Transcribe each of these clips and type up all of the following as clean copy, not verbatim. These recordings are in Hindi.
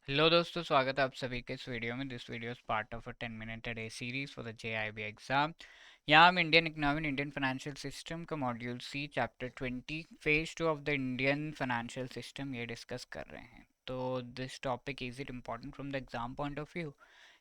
हेलो दोस्तों, स्वागत है आप सभी के इस वीडियो में। This video is part of a 10 minute day series for the JAIIB exam. यहाँ हम Indian economy Indian financial system का module C chapter 20 phase 2 of the Indian financial system ये डिस्कस कर रहे हैं। तो this topic is it important from the exam point of view.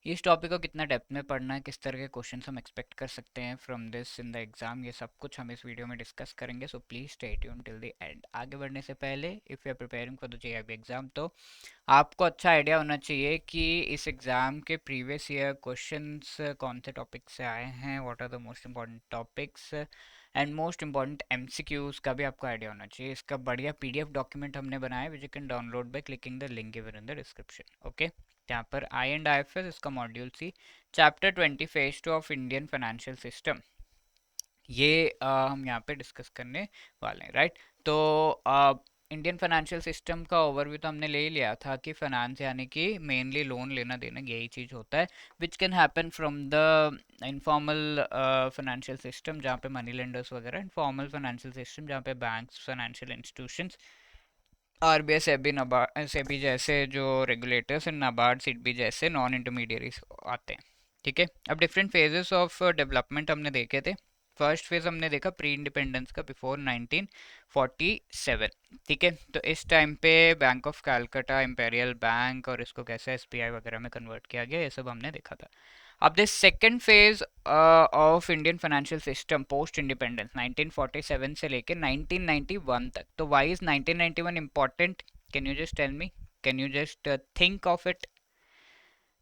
इस टॉपिक को कितना डेप्थ में पढ़ना है, किस तरह के क्वेश्चन हम एक्सपेक्ट कर सकते हैं from this in the exam, ये सब कुछ हम इस वीडियो में डिस्कस करेंगे। So please stay tuned till the end. आगे बढ़ने से पहले if you are preparing for the JAIIB exam तो आपको अच्छा आइडिया होना चाहिए कि इस एग्ज़ाम के प्रीवियस ईयर क्वेश्चंस कौन से टॉपिक से आए हैं, what are the most important topics and most important MCQs का भी आपको आइडिया होना चाहिए। इसका बढ़िया पीडीएफ डॉक्यूमेंट हमने बनाया which you can download by clicking the link given in the description. Okay, यहाँ पर I and I F S इसका module C chapter 20 phase 2 of Indian financial system ये हम यहाँ पे डिस्कस करने वाले हैं, राइट। तो इंडियन फाइनेंशियल सिस्टम का ओवरव्यू तो हमने ले ही लिया था कि फाइनेंस यानी कि मेनली लोन लेना देना, यही चीज़ होता है which can happen from the informal financial system जहाँ पे मनी लेंडर्स वगैरह, इनफॉर्मल फाइनेंशियल सिस्टम जहाँ पे banks, financial institutions, RBI, SEBI, NABARD, SEBI जैसे जो रेगुलेटर्स एंड नाबार्ड, सिडबी जैसे नॉन इंटरमीडियरीज आते हैं। ठीक है, अब डिफरेंट फेजेस ऑफ डेवलपमेंट हमने देखे थे। फर्स्ट फेज हमने देखा प्री इंडिपेंडेंस का, बिफोर 1947। ठीक है, तो इस टाइम पे bank of Calcutta, imperial bank और इसको कैसे एसबीआई वगैरह में कन्वर्ट किया गया, ये सब हमने देखा था। अब this second phase of Indian financial system post independence 1947 से लेके 1991 तक। तो why is 1991 important? Can you just tell me, can you just think of it?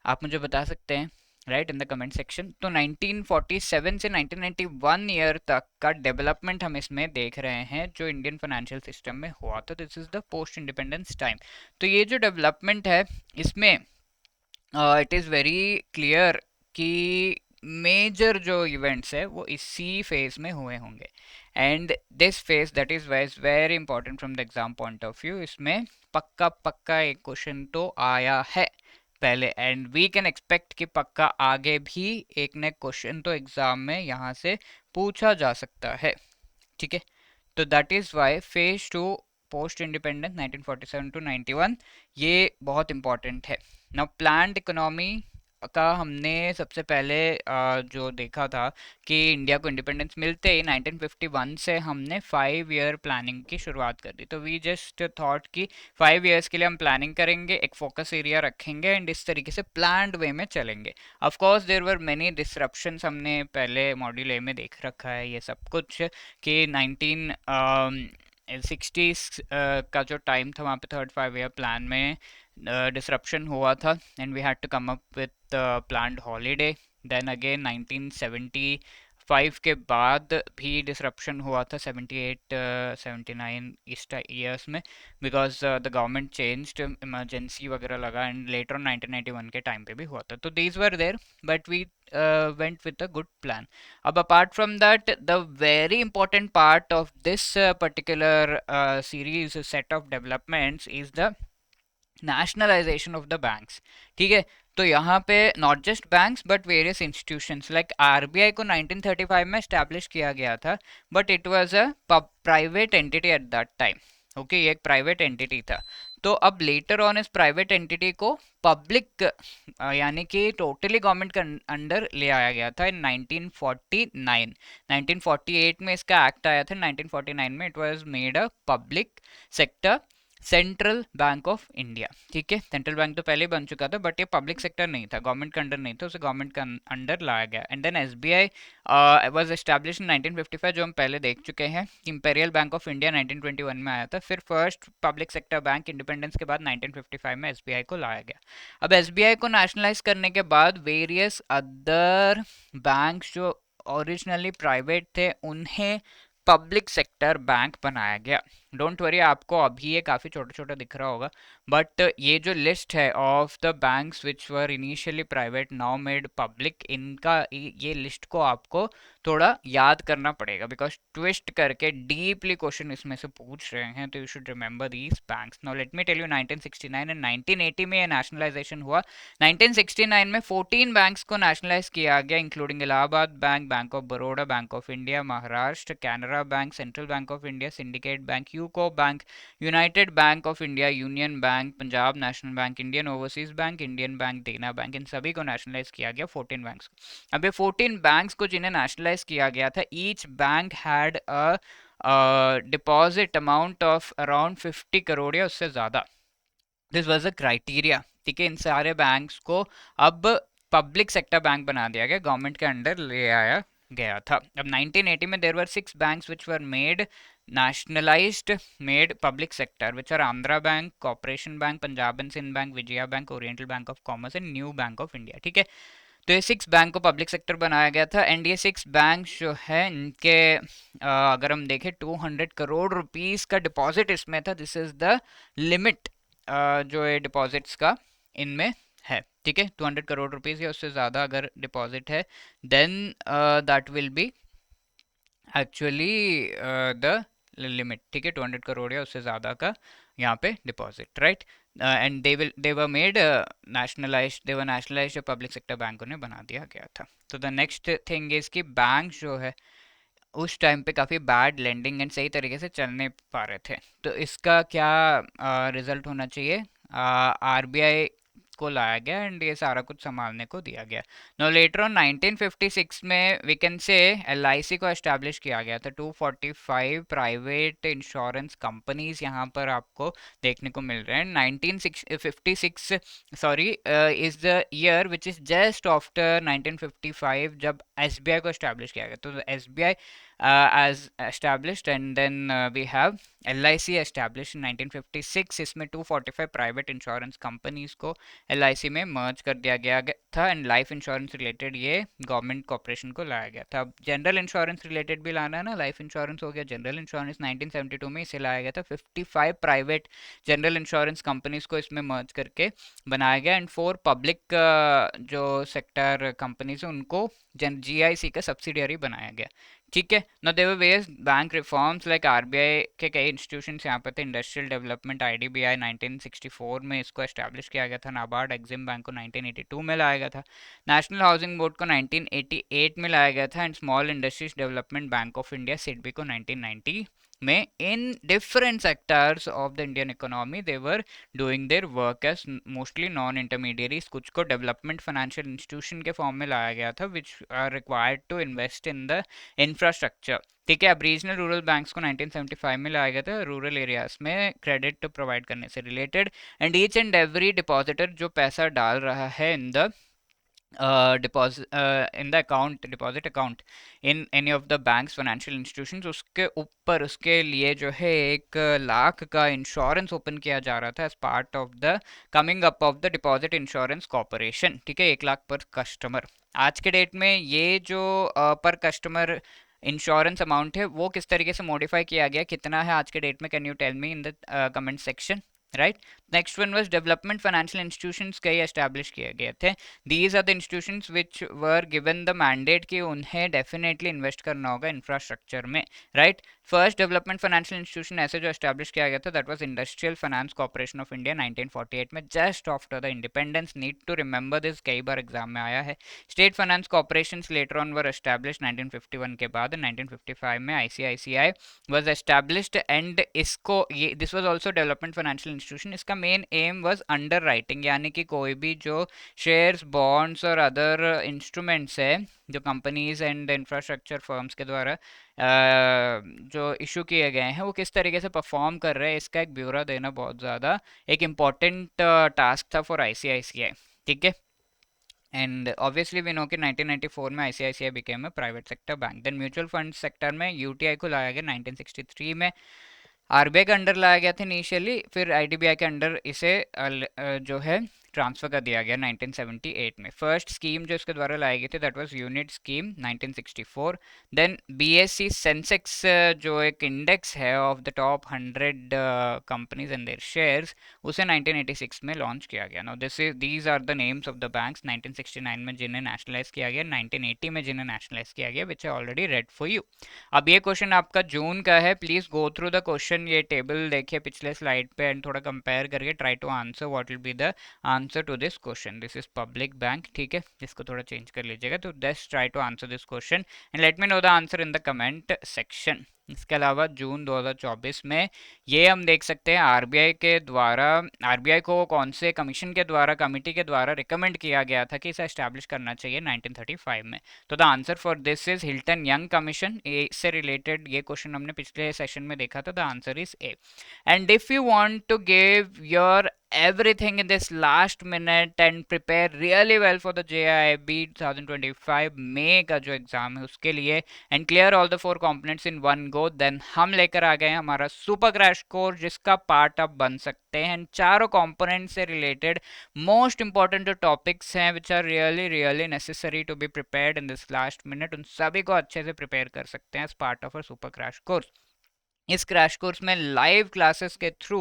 आप मुझे बता सकते हैं right in the comment section. तो 1947 से 1991 ईयर तक का डेवलपमेंट हम इसमें देख रहे हैं जो इंडियन फाइनेंशियल सिस्टम में हुआ था। This is the post independence time. तो ये जो डेवलपमेंट है इसमें इट इज़ वेरी क्लियर कि मेजर जो इवेंट्स है वो इसी फेज में हुए होंगे। And this phase that is very important from the exam point of view. इसमें पक्का पक्का एक क्वेश्चन तो आया है पहले, एंड वी कैन एक्सपेक्ट कि पक्का आगे भी एक न क्वेश्चन तो एग्जाम में यहाँ से पूछा जा सकता है। ठीक है, तो that is why phase two post independence 1947 to 91 ये बहुत इंपॉर्टेंट है। नाउ प्लान्ड इकोनॉमी का हमने सबसे पहले जो देखा था कि इंडिया को इंडिपेंडेंस मिलते ही 1951 से हमने 5 ईयर प्लानिंग की शुरुआत कर दी। तो वी जस्ट थॉट कि 5 ईयर्स के लिए हम प्लानिंग करेंगे, एक फोकस एरिया रखेंगे एंड इस तरीके से प्लान्ड वे में चलेंगे। Of course there were many disruptions, हमने पहले मॉड्यूल ए में देख रखा है ये सब कुछ कि 1960s का जो टाइम था वहाँ पे थर्ड 5 ईयर प्लान में डिसरप्शन हुआ था and we had to come up with planned holiday. Then again 1975 के बाद भी डिसरप्शन हुआ था 78 79 इस ईयर्स में, because the government changed, emergency वगैरह लगा एंड लेटर ऑन 1991 के टाइम पे भी हुआ था। तो these were there but we went with a good plan. अब apart from that, the very important part of this particular series set of developments is the nationalization of the banks. ठीक है, तो यहाँ पे not just banks but various institutions like RBI को 1935 में स्टैब्लिश किया गया था, but it was a private entity at that time. Okay, ये एक प्राइवेट एंटिटी था। तो अब लेटर ऑन इस प्राइवेट एंटिटी को पब्लिक यानी कि टोटली गवर्नमेंट के अंडर ले आया गया था इन 1949। 1948 में इसका एक्ट आया था, 1949 में it was made a public sector central bank of India. ठीक है, सेंट्रल बैंक तो पहले ही बन चुका था बट ये पब्लिक सेक्टर नहीं था, गवर्नमेंट के अंडर नहीं था, उसे गवर्नमेंट के अंडर लाया गया। And then SBI was establish in 1955 जो हम पहले देख चुके हैं। इंपेरियल बैंक ऑफ इंडिया 1921 में आया था। फिर first public sector bank independence के बाद 1955 में एसबीआई को लाया गया। अब एसबीआई को नेशनलाइज करने के बाद वेरियस अदर बैंक्स जो ओरिजिनली प्राइवेट थे उन्हें पब्लिक सेक्टर बैंक बनाया गया। डोंट वरी, आपको अभी ये काफ़ी छोटा छोटा दिख रहा होगा बट ये जो लिस्ट है of the banks which were initially private now made public, इनका ये लिस्ट को आपको थोड़ा याद करना पड़ेगा बिकॉज ट्विस्ट करके डीपली क्वेश्चन इसमें से पूछ रहे हैं। तो you should remember these banks. Now let me tell you 1969 and 1980 में ये नेशनलाइजेशन हुआ। 1969 में 14 बैंक्स को नेशनलाइज किया गया including Allahabad bank, bank of Baroda, bank of India, Maharashtra, Canara bank, central bank of India, syndicate bank, UCO bank, United bank of India, union bank, Punjab national bank, Indian overseas bank, Indian bank, देना बैंक, इन सभी को नेशनलाइज किया गया 14 बैंक्स। अब ये 14 बैंक्स को जिन्हें नेशनलाइज किया गया था, each bank had a deposit amount of around 50 crore या उससे ज़्यादा। दिस वाज अ क्राइटेरिया, ठीक है। इन सारे बैंक्स को अब पब्लिक सेक्टर बैंक बना दिया गया, गवर्नमेंट के अंडर ले आया गया था। अब 1980 में there were 6 banks which were made nationalized, made public sector, which are Andhra Bank, Corporation Bank, Punjab and Sind Bank, Vijaya Bank, Oriental Bank of Commerce and New Bank of India, ठीक है। तो ये 6 बैंक को पब्लिक सेक्टर बनाया गया था। एंड ये 6 बैंक जो है इनके अगर हम देखें 200 करोड़ रुपीस का डिपॉजिट इसमें था। दिस इज द लिमिट जो ये डिपॉजिट्स का इनमें है, ठीक है। 200 करोड़ रुपीस या उससे ज़्यादा अगर डिपॉजिट है, then that will be actually the limit, ठीक है। 200 करोड़ या उससे ज़्यादा का यहाँ पे deposit, right. And they were made nationalised, they were nationalised, public sector बैंकों ने बना दिया गया था। तो द नेक्स्ट थिंग इज कि बैंक जो है उस टाइम पे काफ़ी बैड लेंडिंग एंड सही तरीके से चल नहीं पा रहे थे। तो इसका क्या रिजल्ट होना चाहिए? आरबीआई को लाया गया एंड ये सारा कुछ संभालने को दिया गया। नो लेटर ऑन 1956 में वी कैन से एलआईसी को एस्टैब्लिश किया गया था। 245 प्राइवेट इंश्योरेंस कंपनीज यहाँ पर आपको देखने को मिल रहे हैं। 1956 sorry is the year which is just after 1955 जब एसबीआई को एस्टैब्लिश किया गया। तो SBI as established and then we have LIC established in 1956। इसमें 245 प्राइवेट इंश्योरेंस कंपनीज को LIC में मर्ज कर दिया गया था एंड लाइफ इंश्योरेंस रिलेटेड ये गवर्नमेंट कॉर्पोरेशन को लाया गया था। अब जनरल इंश्योरेंस रिलेटेड भी लाना है ना, लाइफ इंश्योरेंस हो गया, जनरल इंश्योरेंस 1972 में इसे लाया गया था। 55 प्राइवेट जनरल इंश्योरेंस कंपनीज को इसमें मर्ज करके बनाया गया एंड 4 पब्लिक जो सेक्टर कंपनीज है उनको GIC का सब्सिडियरी बनाया गया, ठीक है। No there were various bank reforms like RBI के कई इंस्टीट्यूशंस यहाँ पर थे। इंडस्ट्रियल डेवलपमेंट आईडीबीआई 1964 में इसको एस्टैब्लिश किया गया था। नाबार्ड एग्जिम बैंक को 1982 में लाया गया था। नेशनल हाउसिंग बोर्ड को 1988 में लाया गया था and small industries development bank of India SIDBI को 1990 में। In different sectors of the Indian economy they were doing their work as mostly non intermediaries. कुछ को डेवलपमेंट फाइनेंशियल इंस्टीट्यूशन के फॉर्म में लाया गया था which are required to invest in the infrastructure, ठीक है। अब रीजनल रूरल बैंक्स को 1975 में लाया गया था रूरल एरियाज में क्रेडिट प्रोवाइड करने से related and each and every depositor जो पैसा डाल रहा है in the deposit in the account, deposit account in any of the banks financial institutions, उसके ऊपर उसके लिए जो है 1 लाख का इंश्योरेंस ओपन किया जा रहा था as part of the coming up of the deposit insurance corporation, ठीक है। 1 लाख पर कस्टमर। आज के डेट में ये जो पर कस्टमर इंश्योरेंस अमाउंट है वो किस तरीके से मॉडिफाई किया गया, कितना है आज के डेट में? Can you tell me in the comment section, right. Next one was development financial institutions कई एस्टैब्लिश किए गए थे। These are the institutions which were given the mandate कि उन्हें डेफिनेटली इन्वेस्ट करना होगा इंफ्रास्ट्रक्चर में, right. First development financial institution ऐसे जो एस्टैब्लिश किया गया था that was industrial finance corporation of India 1948 में, just after the independence. Need to remember this, कई बार एग्जाम में आया है। State finance corporation later on were establish 1951 के बाद। 1955 में ICICI was established and इसको ये this was also development financial institution. इसका main aim was underwriting, यानी कि कोई भी जो शेयर्स, बॉन्ड्स और अदर इंस्ट्रूमेंट्स है जो कंपनीज एंड इंफ्रास्ट्रक्चर फर्म्स के द्वारा जो इशू किए गए हैं वो किस तरीके से परफॉर्म कर रहे हैं, इसका एक ब्यौरा देना बहुत ज़्यादा एक इम्पॉर्टेंट टास्क था फॉर ICICI, ठीक है। एंड ऑब्वियसली वी नो कि 1994 में ICICI became a private sector bank. Then mutual fund sector में UTI को लाया गया 1963 में। आरबीआई के अंडर लाया गया था इनिशियली, फिर आईडीबीआई के अंडर इसे जो है ट्रांसफर कर दिया गया 1978 में। फर्स्ट स्कीम जो इसके द्वारा लाई गई थी that was unit scheme 1964। Then BSE Sensex जो एक इंडेक्स है of the top 100 companies and their shares, उसे 1986 में लॉन्च किया गया। Now these are the names of the banks 1969 में जिन्हें नेशनलाइज किया गया, 1980 में जिन्हें नेशनलाइज किया गया, which I already read for you. अब ये क्वेश्चन आपका जून का है, please go through the question. ये टेबल देखिए पिछले स्लाइड पे एंड थोड़ा कंपेयर करके try to answer what will be the answer to this question. This is public bank, ठीक है, इसको थोड़ा चेंज कर लीजिएगा। तो just try to answer this question and let me know the answer in the comment section. इसके अलावा जून 2024 में ये हम देख सकते हैं आरबीआई के द्वारा, आरबीआई को कौन से कमीशन के द्वारा, कमिटी के द्वारा रिकमेंड किया गया था कि इसे एस्टैब्लिश करना चाहिए 1935 में। तो the answer for this is Hilton Young commission. इससे रिलेटेड ये क्वेश्चन हमने पिछले सेशन में देखा था। The answer is A. And if you want to give your everything in this last minute and prepare really well for the JIIB 2025 मई का जो एग्जाम है उसके लिए and clear all the 4 components in one go, then हम लेकर आ गए हैं हमारा सुपर क्रैश कोर्स जिसका पार्ट आप बन सकते हैं। चारों कंपोनेंट से रिलेटेड मोस्ट इंपॉर्टेंट जो टॉपिक्स हैं which are really really necessary to be prepared in this last minute, उन सभी को अच्छे से प्रिपेयर कर सकते हैं as part of a super crash course. इस क्रैश कोर्स में लाइव क्लासेस के थ्रू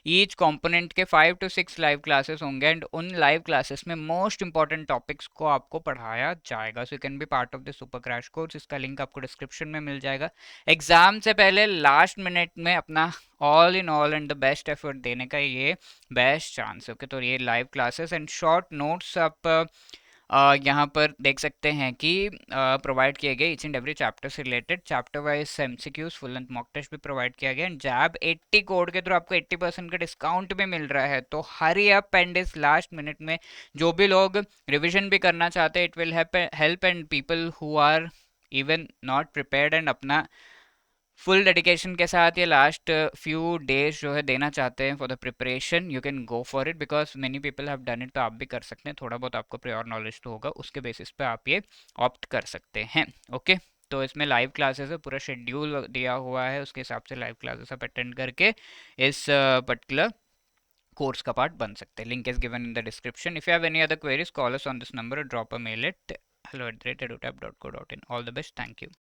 ईच कंपोनेंट के 5 to 6 लाइव क्लासेस होंगे एंड उन लाइव क्लासेस में मोस्ट इंपॉर्टेंट टॉपिक्स को आपको पढ़ाया जाएगा। So you can be part of the super crash course. इसका लिंक आपको डिस्क्रिप्शन में मिल जाएगा। एग्जाम से पहले लास्ट मिनट में अपना all in all and the best effort देने का ये बेस्ट चांस है। ओके, तो ये live classes and short notes आप यहाँ पर देख सकते हैं कि प्रोवाइड किए गए ईच एंड एवरी चैप्टर से related chapter wise MCQs full and mock test भी प्रोवाइड किया गया एंड जैब 80 कोड के थ्रू आपको 80% का डिस्काउंट भी मिल रहा है। तो हरी अप एंड इस लास्ट मिनट में जो भी लोग रिविजन भी करना चाहते हैं it will help and people who are even not prepared and अपना फुल डेडिकेशन के साथ ये लास्ट फ्यू डेज जो है देना चाहते हैं for the preparation, you can go for it because many people have done it. तो आप भी कर सकते हैं, थोड़ा बहुत आपको प्रियोर नॉलेज तो होगा, उसके बेसिस पे आप ये ऑप्ट कर सकते हैं। ओके, तो इसमें लाइव क्लासेस है, पूरा शेड्यूल दिया हुआ है, उसके हिसाब से लाइव क्लासेस आप अटेंड करके इस पर्टिकुलर कोर्स का पार्ट बन सकते हैं। Link is given in the description. If you have any other queries call us on this number और drop a mail at hello@edutap.co.in। All the best, thank you.